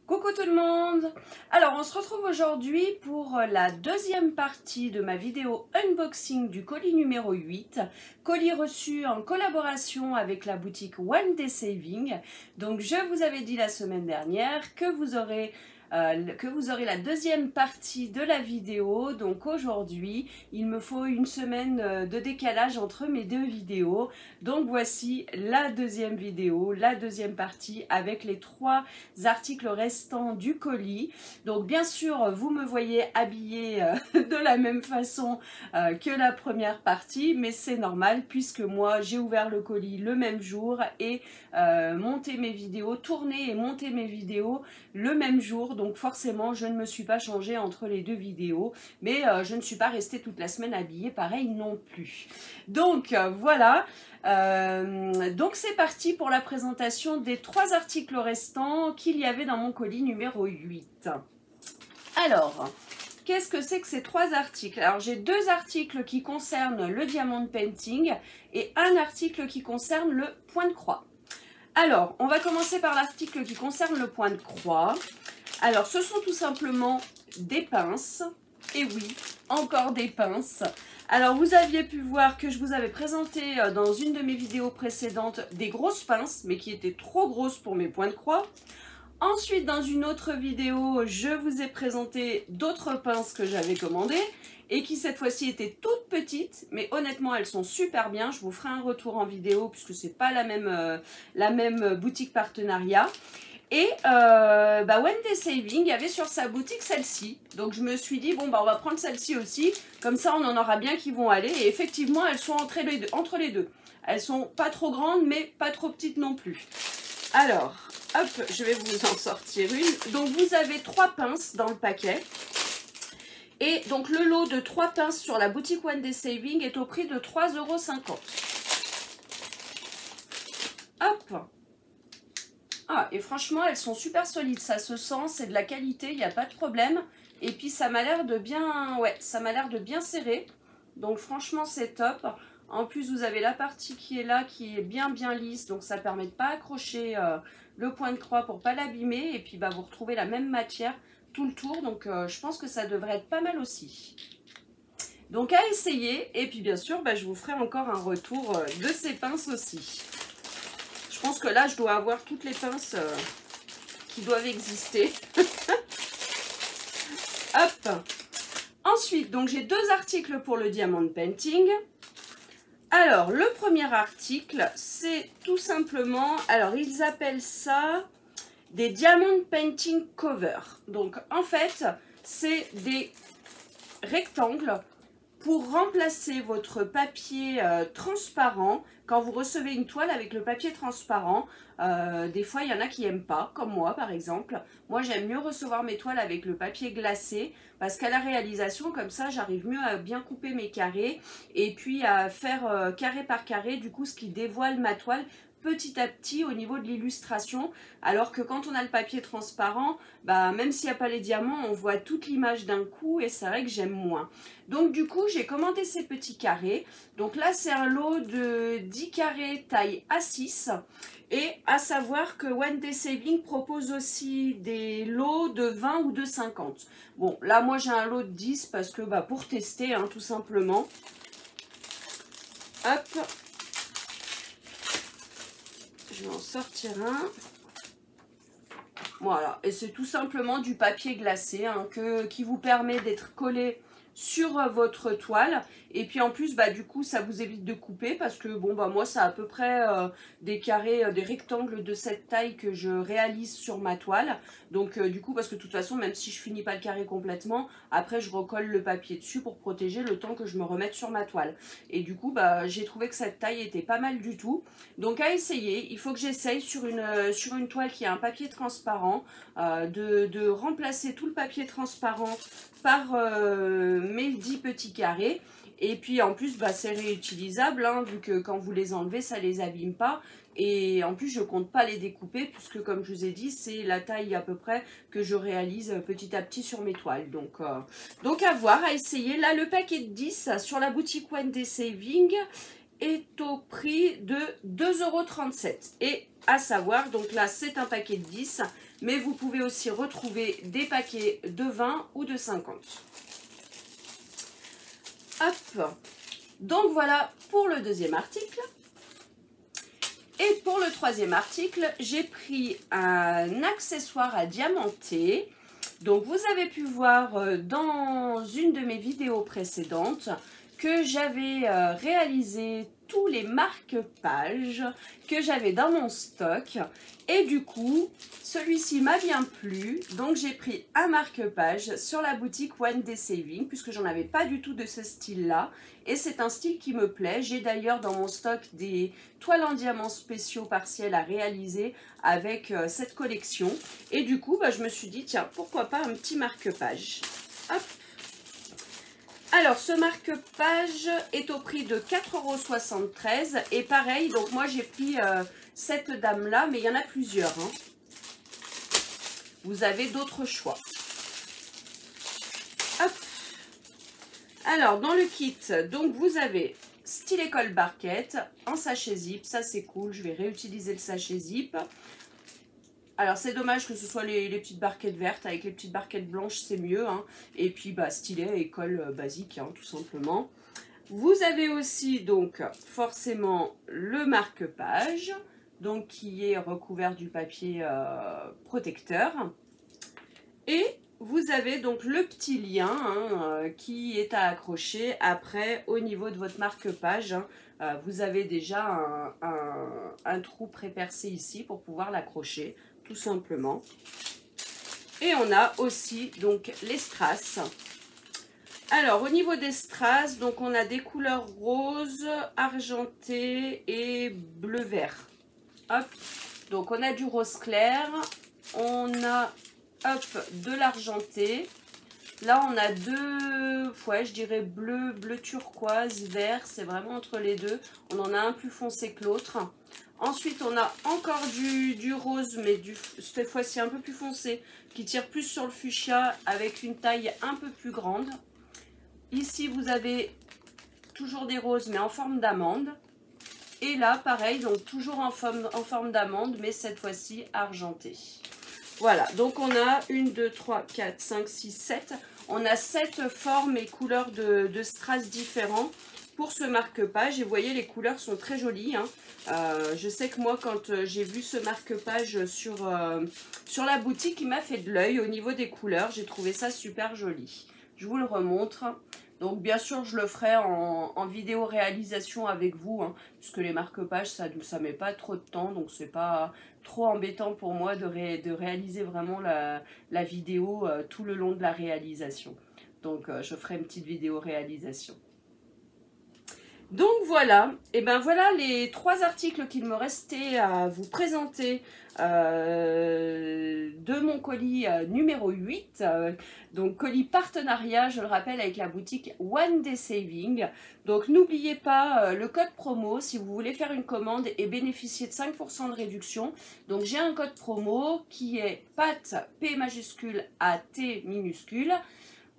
Coucou tout le monde! Alors on se retrouve aujourd'hui pour la deuxième partie de ma vidéo unboxing du colis numéro 8, colis reçu en collaboration avec la boutique One Day Saving. Donc je vous avais dit la semaine dernière que vous aurez la deuxième partie de la vidéo. Donc aujourd'hui il me faut une semaine de décalage entre mes deux vidéos. Donc voici la deuxième vidéo, la deuxième partie avec les trois articles restants du colis. Donc bien sûr vous me voyez habillée de la même façon que la première partie, mais c'est normal puisque moi j'ai ouvert le colis le même jour et monté mes vidéos, tourné et monté mes vidéos le même jour. Donc forcément je ne me suis pas changée entre les deux vidéos, mais je ne suis pas restée toute la semaine habillée pareil non plus. Donc voilà. Donc c'est parti pour la présentation des trois articles restants qu'il y avait dans mon colis numéro 8. Alors, qu'est-ce que c'est que ces trois articles? Alors j'ai deux articles qui concernent le diamond painting et un article qui concerne le point de croix. Alors, on va commencer par l'article qui concerne le point de croix. Alors, ce sont tout simplement des pinces. Et oui, encore des pinces. Alors, vous aviez pu voir que je vous avais présenté dans une de mes vidéos précédentes des grosses pinces, mais qui étaient trop grosses pour mes points de croix. Ensuite, dans une autre vidéo, je vous ai présenté d'autres pinces que j'avais commandées et qui cette fois-ci étaient toutes petites, mais honnêtement elles sont super bien. Je vous ferai un retour en vidéo puisque c'est pas la même boutique partenariat. Et One Day Saving avait sur sa boutique celle-ci, donc je me suis dit bon bah on va prendre celle-ci aussi, comme ça on en aura bien qui vont aller. Et effectivement elles sont entre les deux. Elles sont pas trop grandes mais pas trop petites non plus. Alors hop, je vais vous en sortir une. Donc vous avez 3 pinces dans le paquet. Et donc le lot de 3 pinces sur la boutique One Day Saving est au prix de 3,50 €. Hop. Ah, et franchement elles sont super solides, ça se sent, c'est de la qualité, il n'y a pas de problème. Et puis ça m'a l'air de bien, ouais, ça m'a l'air de bien serré. Donc franchement c'est top. En plus vous avez la partie qui est là, qui est bien lisse, donc ça permet de ne pas accrocher le point de croix pour ne pas l'abîmer. Et puis bah, vous retrouvez la même matière tout le tour, donc je pense que ça devrait être pas mal aussi. Donc à essayer, et puis bien sûr bah, je vous ferai encore un retour de ces pinces aussi. Je pense que là je dois avoir toutes les pinces qui doivent exister. Hop. Ensuite donc j'ai deux articles pour le diamond painting. Alors le premier article c'est tout simplement, alors ils appellent ça des diamond painting cover. Donc en fait c'est des rectangles pour remplacer votre papier transparent. Quand vous recevez une toile avec le papier transparent, des fois il y en a qui n'aiment pas, comme moi par exemple. Moi j'aime mieux recevoir mes toiles avec le papier glacé, parce qu'à la réalisation comme ça j'arrive mieux à bien couper mes carrés et puis à faire carré par carré, du coup ce qui dévoile ma toile petit à petit au niveau de l'illustration, alors que quand on a le papier transparent, bah, même s'il n'y a pas les diamants, on voit toute l'image d'un coup et c'est vrai que j'aime moins. Donc du coup j'ai commandé ces petits carrés. Donc là c'est un lot de 10 carrés taille A6, et à savoir que One Day Saving propose aussi des lots de 20 ou de 50. Bon là moi j'ai un lot de 10 parce que bah, pour tester hein, tout simplement. Hop. Je vais en sortir un. Voilà, et c'est tout simplement du papier glacé hein, qui vous permet d'être collé sur votre toile. Et puis en plus bah, du coup ça vous évite de couper, parce que bon bah moi c'est à peu près des carrés, des rectangles de cette taille que je réalise sur ma toile. Donc du coup parce que de toute façon même si je finis pas le carré complètement, après je recolle le papier dessus pour protéger le temps que je me remette sur ma toile. Et du coup bah, j'ai trouvé que cette taille était pas mal du tout. Donc à essayer, il faut que j'essaye sur une toile qui a un papier transparent de remplacer tout le papier transparent par mes 10 petits carrés. Et puis en plus bah, c'est réutilisable hein, vu que quand vous les enlevez ça les abîme pas. Et en plus je compte pas les découper puisque comme je vous ai dit c'est la taille à peu près que je réalise petit à petit sur mes toiles. Donc à voir, à essayer. Là le paquet de 10 sur la boutique One Day Saving est au prix de 2,37 €. Et à savoir, donc là c'est un paquet de 10, mais vous pouvez aussi retrouver des paquets de 20 ou de 50. Hop, donc voilà pour le deuxième article. Et pour le troisième article, j'ai pris un accessoire à diamanter. Donc vous avez pu voir dans une de mes vidéos précédentes que j'avais réalisé tous les marque-pages que j'avais dans mon stock. Et du coup, celui-ci m'a bien plu. Donc j'ai pris un marque-page sur la boutique One Day Saving, puisque j'en avais pas du tout de ce style-là. Et c'est un style qui me plaît. J'ai d'ailleurs dans mon stock des toiles en diamants spéciaux partiels à réaliser avec cette collection. Et du coup, je me suis dit, tiens, pourquoi pas un petit marque-page. Hop. Alors, ce marque-page est au prix de 4,73 €. Et pareil, donc moi j'ai pris cette dame-là, mais il y en a plusieurs. Hein. Vous avez d'autres choix. Hop. Alors, dans le kit, donc vous avez stylet colle barquette en sachet zip. Ça, c'est cool. Je vais réutiliser le sachet zip. Alors, c'est dommage que ce soit les petites barquettes vertes. Avec les petites barquettes blanches, c'est mieux. Hein. Et puis, stylet et colle basique, hein, tout simplement. Vous avez aussi, donc, forcément, le marque-page, donc qui est recouvert du papier protecteur. Et vous avez donc le petit lien hein, qui est à accrocher après au niveau de votre marque-page. Hein, vous avez déjà un trou pré-percé ici pour pouvoir l'accrocher, tout simplement. Et on a aussi donc les strass. Alors au niveau des strass, donc on a des couleurs rose, argenté et bleu-vert. Hop, donc on a du rose clair, on a de l'argenté. Là on a deux, je dirais bleu turquoise, vert, c'est vraiment entre les deux. On en a un plus foncé que l'autre. Ensuite on a encore du rose, mais cette fois-ci un peu plus foncé, qui tire plus sur le fuchsia avec une taille un peu plus grande. Ici vous avez toujours des roses mais en forme d'amande. Et là pareil, donc toujours en forme d'amande, mais cette fois-ci argentée. Voilà, donc on a 1, 2, 3, 4, 5, 6, 7. On a 7 formes et couleurs de strass différents pour ce marque-page. Et vous voyez, les couleurs sont très jolies. Hein. Je sais que moi, quand j'ai vu ce marque-page sur la boutique, il m'a fait de l'œil au niveau des couleurs. J'ai trouvé ça super joli. Je vous le remontre. Donc bien sûr je le ferai en vidéo réalisation avec vous, hein, puisque les marque-pages ça met pas trop de temps, donc c'est pas trop embêtant pour moi de réaliser vraiment la vidéo tout le long de la réalisation. Donc je ferai une petite vidéo réalisation. Donc voilà, et ben voilà les 3 articles qu'il me restait à vous présenter de mon colis numéro 8, donc colis partenariat, je le rappelle, avec la boutique One Day Saving. Donc n'oubliez pas le code promo si vous voulez faire une commande et bénéficier de 5% de réduction. Donc j'ai un code promo qui est PAT, P majuscule A T minuscule,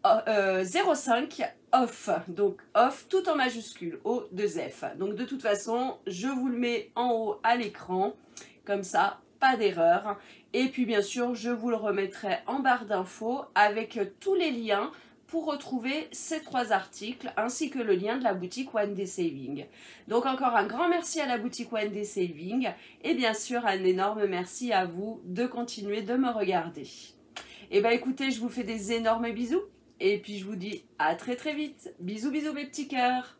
05 off, donc off tout en majuscule, O2F. Donc de toute façon, je vous le mets en haut à l'écran, comme ça, pas d'erreur. Et puis bien sûr, je vous le remettrai en barre d'infos avec tous les liens pour retrouver ces 3 articles, ainsi que le lien de la boutique One Day Saving. Donc encore un grand merci à la boutique One Day Saving, et bien sûr un énorme merci à vous de continuer de me regarder. Et ben écoutez, je vous fais des énormes bisous. Et puis je vous dis à très très vite. Bisous bisous mes petits cœurs.